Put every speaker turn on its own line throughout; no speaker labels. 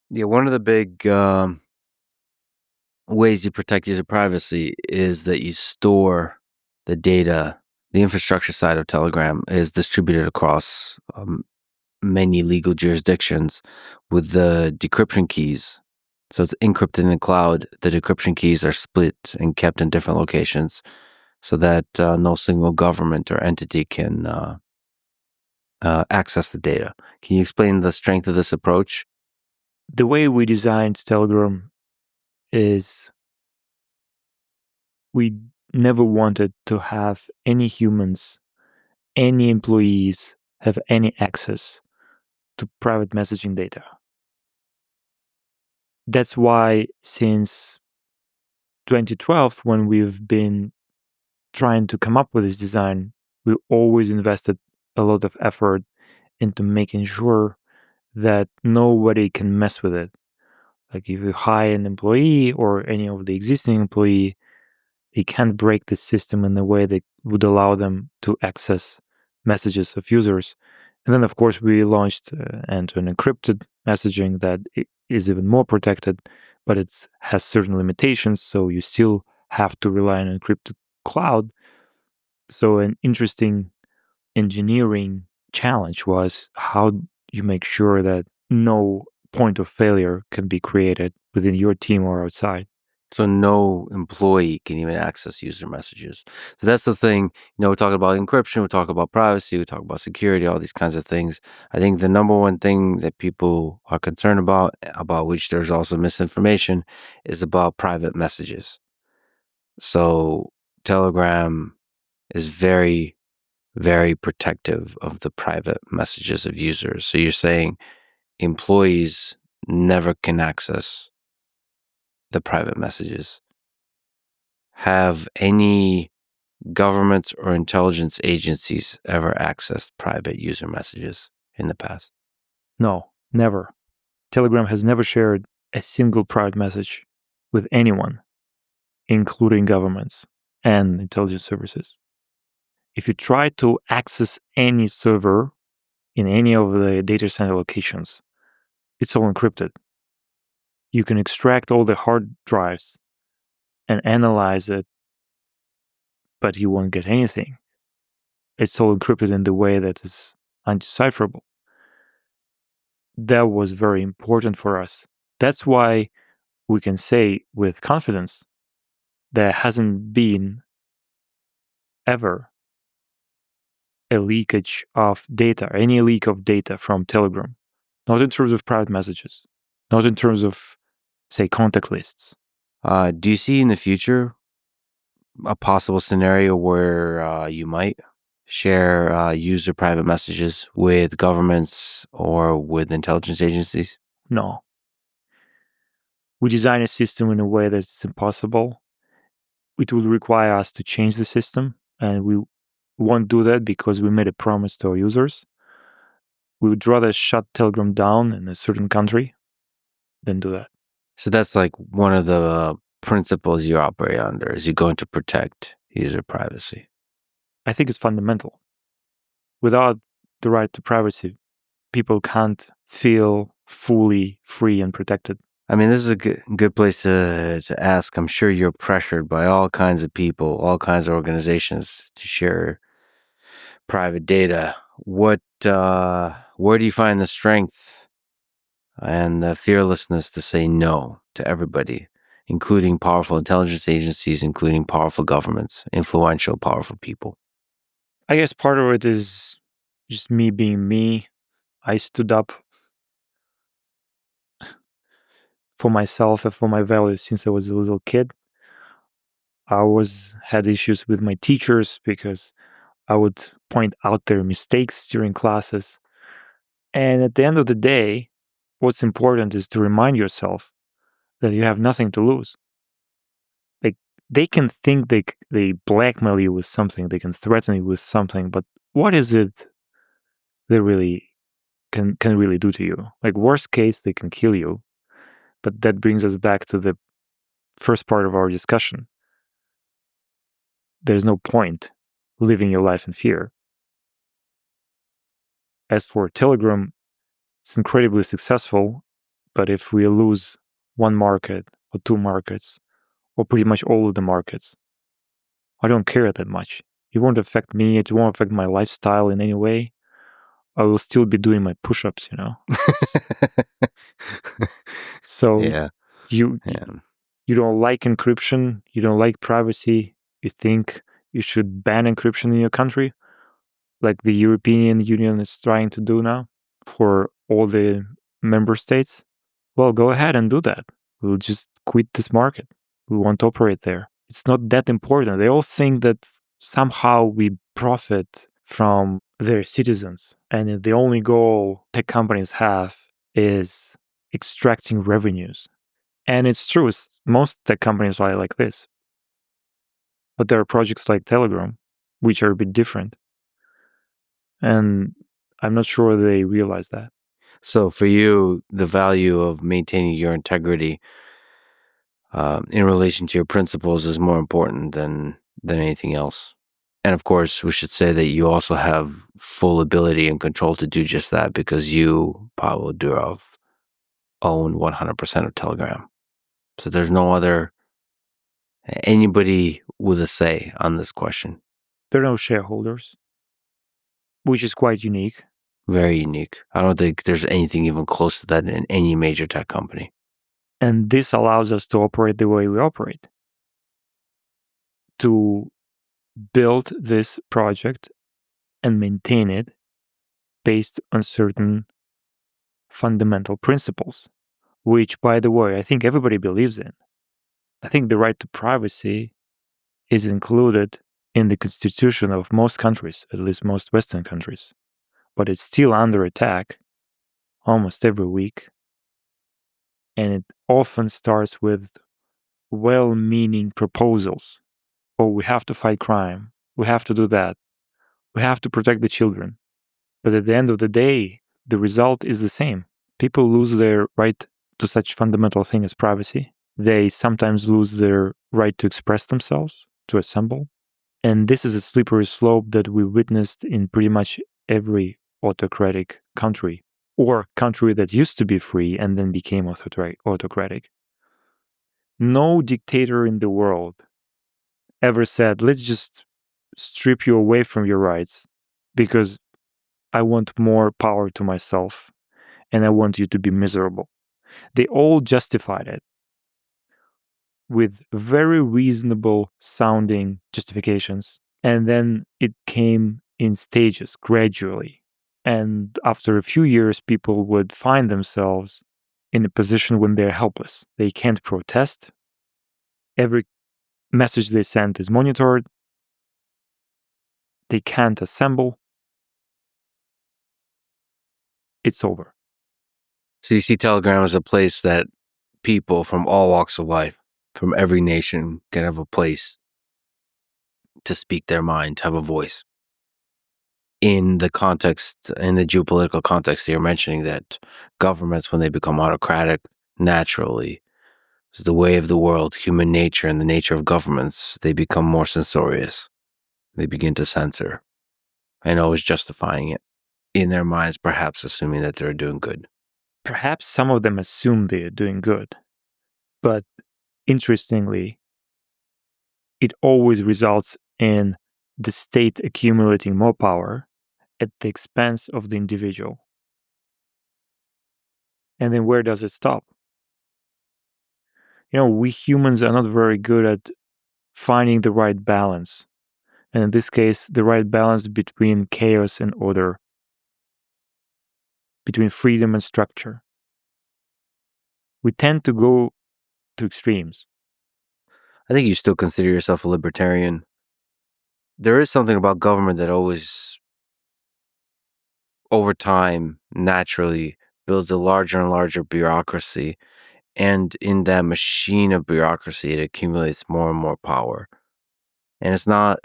Yeah, one of the big ways you protect user privacy is that you store the data. The infrastructure side of Telegram is distributed across many legal jurisdictions with the decryption keys. So it's encrypted in the cloud. The decryption keys are split and kept in different locations so that no single government or entity can access the data. Can you explain the strength of this approach?
The way we designed Telegram is we never wanted to have any humans, any employees have any access to private messaging data. That's why since 2012, when we've been trying to come up with this design, we always invested a lot of effort into making sure that nobody can mess with it. Like if you hire an employee or any of the existing employee, they can't break the system in a way that would allow them to access messages of users. And then, of course, we launched end-to-end encrypted messaging that is even more protected, but it has certain limitations. So you still have to rely on encrypted cloud. So an interesting engineering challenge was how you make sure that no point of failure can be created within your team or outside.
So no employee can even access user messages. So that's the thing. We talk about encryption, we talk about privacy, we talk about security, all these kinds of things. I think the number one thing that people are concerned about which there's also misinformation, is about private messages. So Telegram is very, very protective of the private messages of users. So you're saying employees never can access the private messages. Have any governments or intelligence agencies ever accessed private user messages in the past?
No, never. Telegram has never shared a single private message with anyone, including governments and intelligence services. If you try to access any server in any of the data center locations, it's all encrypted. You can extract all the hard drives and analyze it, but you won't get anything. It's all encrypted in the way that is undecipherable. That was very important for us. That's why we can say with confidence there hasn't been ever a leakage of data, any leak of data from Telegram, not in terms of private messages, not in terms of, say, contact lists.
Do you see in the future a possible scenario where you might share user private messages with governments or with intelligence agencies?
No. We design a system in a way that it's impossible. It would require us to change the system, and we won't do that because we made a promise to our users. We would rather shut Telegram down in a certain country than do that.
So that's like one of the principles you operate under, is you're going to protect user privacy.
I think it's fundamental. Without the right to privacy, people can't feel fully free and protected.
I mean, this is a good place to ask. I'm sure you're pressured by all kinds of people, all kinds of organizations to share private data. Where do you find the strength and the fearlessness to say no to everybody, including powerful intelligence agencies, including powerful governments, influential, powerful people?
I guess part of it is just me being me. I stood up for myself and for my values since I was a little kid. I had issues with my teachers because I would point out their mistakes during classes. And at the end of the day, what's important is to remind yourself that you have nothing to lose. Like, they can think they blackmail you with something, they can threaten you with something, but what is it they really can really do to you? Like, worst case, they can kill you. But that brings us back to the first part of our discussion. There's no point living your life in fear. As for Telegram, it's incredibly successful But if we lose one market or two markets, or pretty much all of the markets, I don't care that much. It won't affect me. It won't affect my lifestyle in any way. I will still be doing my push-ups, So
Yeah,
you
yeah.
you don't like encryption, you don't like privacy, you think you should ban encryption in your country, like the European Union is trying to do now for all the member states. Well, go ahead and do that. We'll just quit this market. We won't operate there. It's not that important. They all think that somehow we profit from their citizens, and the only goal tech companies have is extracting revenues. And it's true, most tech companies are like this. But there are projects like Telegram, which are a bit different. And I'm not sure they realize that.
So for you, the value of maintaining your integrity in relation to your principles is more important than anything else. And of course, we should say that you also have full ability and control to do just that because you, Pavel Durov, own 100% of Telegram. So there's no other anybody with a say on this question.
There are no shareholders, which is quite unique.
Very unique. I don't think there's anything even close to that in any major tech company.
And this allows us to operate the way we operate, to build this project and maintain it based on certain fundamental principles, which, by the way, I think everybody believes in. I think the right to privacy is included in the constitution of most countries, at least most Western countries, but it's still under attack almost every week. And it often starts with well-meaning proposals. Oh, we have to fight crime. We have to do that. We have to protect the children. But at the end of the day, the result is the same. People lose their right to such fundamental thing as privacy. They sometimes lose their right to express themselves, to assemble. And this is a slippery slope that we witnessed in pretty much every autocratic country, or country that used to be free and then became autocratic. No dictator in the world ever said, let's just strip you away from your rights because I want more power to myself and I want you to be miserable. They all justified it with very reasonable sounding justifications. And then it came in stages gradually. And after a few years, people would find themselves in a position when they're helpless. They can't protest. Every message they send is monitored. They can't assemble. It's over.
So you see Telegram as a place that people from all walks of life, from every nation, can have a place to speak their mind, to have a voice. In the context, in the geopolitical context that you're mentioning, that governments, when they become autocratic, naturally, is the way of the world, human nature and the nature of governments, they become more censorious. They begin to censor and always justifying it in their minds, perhaps assuming that they're doing good.
Perhaps some of them assume they are doing good. But interestingly, it always results in the state accumulating more power at the expense of the individual. And then where does it stop? We humans are not very good at finding the right balance. And in this case, the right balance between chaos and order, between freedom and structure. We tend to go to extremes.
I think you still consider yourself a libertarian. There is something about government that always, over time, naturally builds a larger and larger bureaucracy. And in that machine of bureaucracy, it accumulates more and more power. And it's not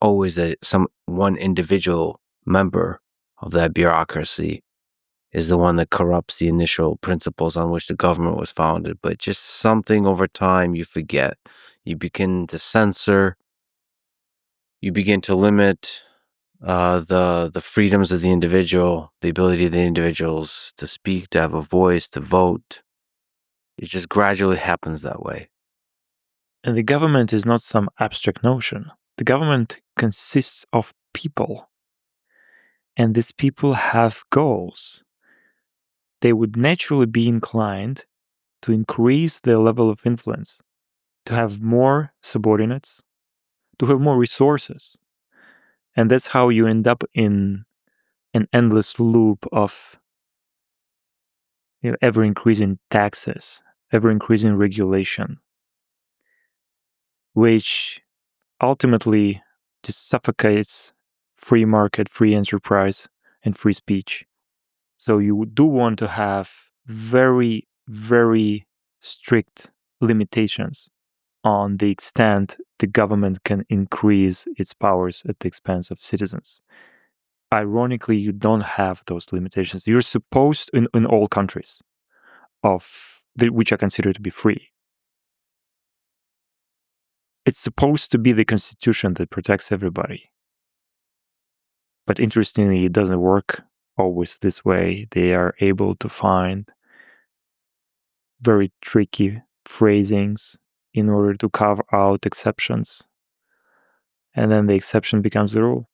always that one individual member of that bureaucracy is the one that corrupts the initial principles on which the government was founded, but just something over time you forget. You begin to censor, you begin to limit the freedoms of the individual, the ability of the individuals to speak, to have a voice, to vote. It just gradually happens that way.
And the government is not some abstract notion. The government consists of people. And these people have goals. They would naturally be inclined to increase their level of influence, to have more subordinates, to have more resources. And that's how you end up in an endless loop of ever increasing taxes, ever increasing regulation, which ultimately just suffocates free market, free enterprise, and free speech. So you do want to have very, very strict limitations on the extent the government can increase its powers at the expense of citizens. Ironically, you don't have those limitations. You're supposed, in all countries, which I consider to be free, it's supposed to be the constitution that protects everybody. But interestingly, it doesn't work always this way. They are able to find very tricky phrasings in order to carve out exceptions. And then the exception becomes the rule.